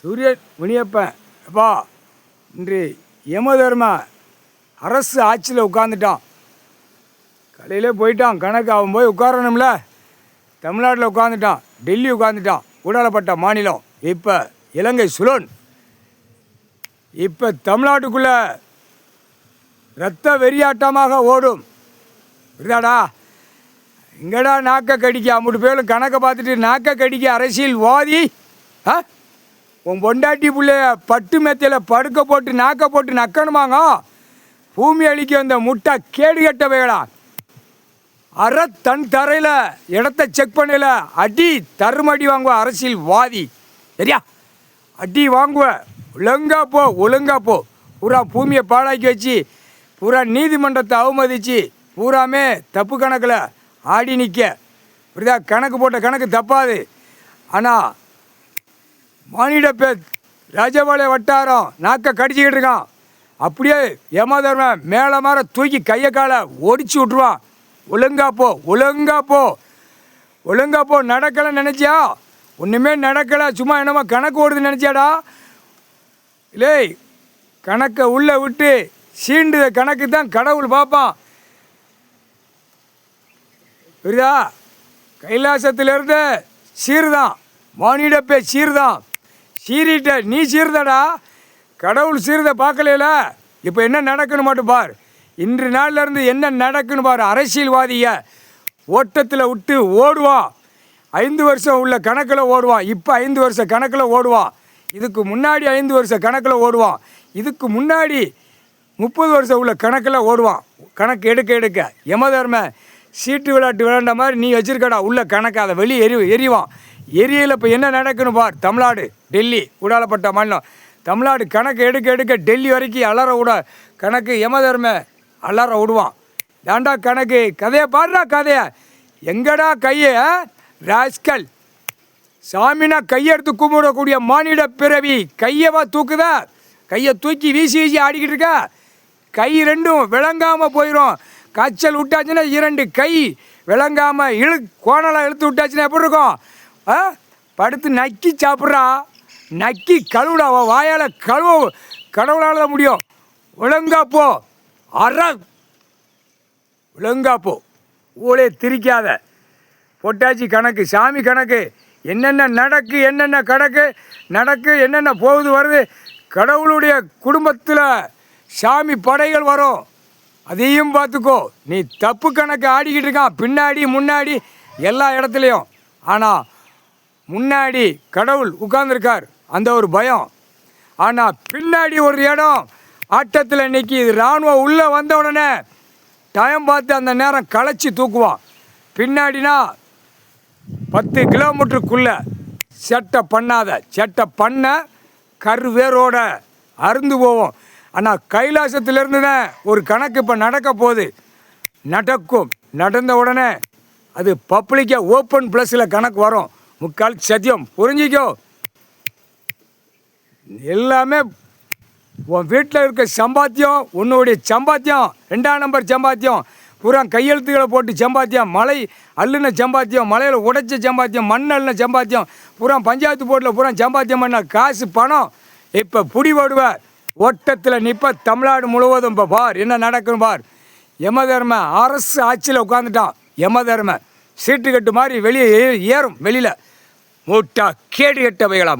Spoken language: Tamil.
சூரியன் முனியப்பன் அப்பா இன்று யமதர்ம அரசு ஆட்சியில் உட்காந்துட்டான். கடையிலே போயிட்டான். கணக்கு அவன் போய் உட்காரணும்ல. தமிழ்நாட்டில் உட்காந்துட்டான். டெல்லி உட்காந்துட்டான். ஊடாலப்பட்ட மாநிலம். இப்போ இலங்கை சுலோன். இப்போ தமிழ்நாட்டுக்குள்ளே இரத்த வெறியாட்டமாக ஓடும். புரியுதாடா? இங்கடா நாக்க கடிக்க அம்புட்டு பேரும் கணக்கை பார்த்துட்டு நாக்க கடிக்க அரசியல்வாதி. உன் பொண்டாட்டி பிள்ளைய பட்டு மெத்தையில் படுக்க போட்டு நாக்க போட்டு நக்கணுமாங்க. பூமி அழிக்க வந்த முட்டை கேடு கட்ட வேடா. தன் தரையில் இடத்த செக் பண்ணல அடி தருமடி வாங்குவ அரசியல்வாதி. சரியா? அடி வாங்குவ. ஒழுங்கா போ. பூரா பூமியை பாழாக்கி வச்சு பூரா நீதிமன்றத்தை அவமதிச்சு பூராமே தப்பு கணக்கில் ஆடி நிற்க. இப்படிதா கணக்கு போட்ட கணக்கு தப்பாது. ஆனால் மானிட பேர் ராஜபாளைய வட்டாரம் நாக்க கடிச்சிக்கிட்டு இருக்கான். அப்படியே யமதர்மன் மேலே மாற தூக்கி கையை காலை ஒடிச்சு விட்ருவான். ஒழுங்கா போ. நடக்கலை நினச்சியா? ஒன்றுமே நடக்கலை. சும்மா என்னமோ கணக்கு ஓடுதுன்னு நினச்சியாடா? இல்லை, கணக்கை உள்ளே விட்டு சீண்டுத கணக்கு தான் கடவுள் பார்ப்பான். புரியுதா? கைலாசத்திலிருந்து சீர்தான். மானிடப்பே சீர்தான். சீரிட்ட நீ சீர்தடா. கடவுள் சீர்த பார்க்கல. இப்போ என்ன நடக்குன்னு மட்டும் பார். இன்று நாள்லேருந்து என்ன நடக்குன்னு பார். அரசியல்வாதிய ஓட்டத்தில் விட்டு ஓடுவான். 5 வருஷம் உள்ள கணக்கில் ஓடுவான். இப்போ 5 வருஷ கணக்கில் ஓடுவான். இதுக்கு முன்னாடி 5 வருஷ கணக்கில் ஓடுவான். இதுக்கு முன்னாடி 30 வருஷம் உள்ள கணக்கில் ஓடுவான். கணக்கு எடுக்க யமதர்ம சீட்டு விளையாட்டு விளையாண்ட மாதிரி நீ வச்சுருக்கடா உள்ள கணக்கு. அதை வெளியே எரிவான். எரியல. இப்போ என்ன நடக்குன்னு பார். தமிழ்நாடு டெல்லி ஊடாலப்பட்ட மாநிலம். தமிழ்நாடு கணக்கு எடுக்க டெல்லி வரைக்கும் அலற விட கணக்கு யமதர்ம அலற விடுவான். ஏண்டா கணக்கு கதையை பாடுறா. கதையை எங்கடா கையை ராஸ்கல் சாமினா கையெடுத்து கும்பிடக்கூடிய மானிட பிறவி கையவா தூக்குதா? கையை தூக்கி வீசி ஆடிக்கிட்டு இருக்கா. கை ரெண்டும் விளங்காமல் போயிடும். காய்ச்சல் விட்டாச்சுன்னா 2 கை விளங்காமல் கோணலாக இழுத்து விட்டாச்சுன்னா எப்படி இருக்கும்? படுத்து நக்கி சாப்பிட்றா. நக்கி கழுவுடா. வாயால் கடவுளால் தான் முடியும். ஒழுங்கா போ. ஊழே திரிக்காத. பொட்டாச்சி கணக்கு சாமி கணக்கு என்னென்ன நடக்கு என்னென்ன போகுது வருது. கடவுளுடைய குடும்பத்தில் சாமி படைகள் வரும். அதையும் பார்த்துக்கோ. நீ தப்பு கணக்கு ஆடிக்கிட்டு இருக்கான். பின்னாடி முன்னாடி எல்லா இடத்துலையும். ஆனால் முன்னாடி கடவுள் உட்கார்ந்துருக்கார். அந்த ஒரு பயம். ஆனால் பின்னாடி ஒரு இடம் ஆட்டத்தில் இன்னைக்கு இராணுவம் உள்ளே வந்த உடனே டைம் பார்த்து அந்த நேரம் களைச்சி தூக்குவான். பின்னாடினா 10 கிலோமீட்டருக்குள்ளே செட்டை பண்ண கருவேரோட அருந்து போவோம். ஆனால் கைலாசத்திலிருந்து தான் ஒரு கணக்கு இப்போ நடக்க போகுது. நடந்த உடனே அது பப்ளிக்காக ஓப்பன் ப்ளஸில் கணக்கு வரும். முக்கால் சத்தியம். புரிஞ்சிக்கோ. எல்லாமே உன் வீட்டில் இருக்க சம்பாத்தியம், உன்னுடைய சம்பாத்தியம், 2ஆம் நம்பர் சம்பாத்தியம், பூரா கையெழுத்துக்களை போட்டு சம்பாத்தியம், மலை அள்ளுன சம்பாத்தியம், மலையில் உடைச்ச சம்பாத்தியம், மண் அள்ளின சம்பாத்தியம், பூரா பஞ்சாயத்து போர்ட்டில் பூரா சம்பாத்தியம் பண்ண காசு பணம் இப்போ பிடிபடுவ. ஓட்டத்தில் நிற்ப. தமிழ்நாடு முழுவதும் இப்போ பார் என்ன நடக்குன்னு பார். யமதர்ம அரசு ஆட்சியில் உட்காந்துட்டான். யமதர்ம சீட்டு கட்டு மாதிரி வெளியே ஏறும். வெளியில் மூட்டா கேடு கட்ட வைக்கலாம்.